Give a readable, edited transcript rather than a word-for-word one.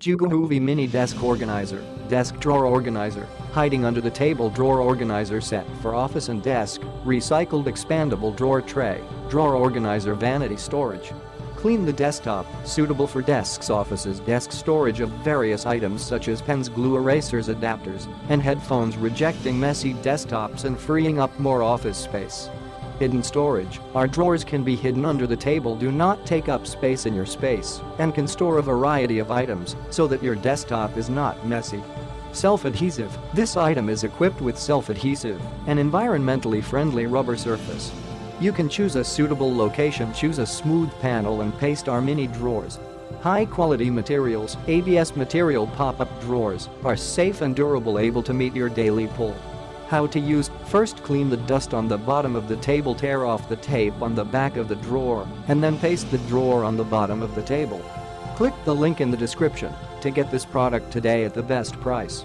JuguHoovi Mini Desk Organizer, Desk Drawer Organizer, hiding under the table drawer organizer set for office and desk, recycled expandable drawer tray, drawer organizer vanity storage. Clean the desktop, suitable for desks, offices, desk storage of various items such as pens, glue, erasers, adapters, and headphones, rejecting messy desktops and freeing up more office space. Hidden storage. Our drawers can be hidden under the table, do not take up space in your space, and can store a variety of items so that your desktop is not messy. Self-Adhesive. This item is equipped with Self-Adhesive, an environmentally friendly rubber surface. You can choose a suitable location, choose a smooth panel and paste our mini drawers. High-quality materials, ABS material pop-up drawers, are safe and durable, able to meet your daily pull. How to use. First, clean the dust on the bottom of the table, tear off the tape on the back of the drawer, and then paste the drawer on the bottom of the table. Click the link in the description to get this product today at the best price.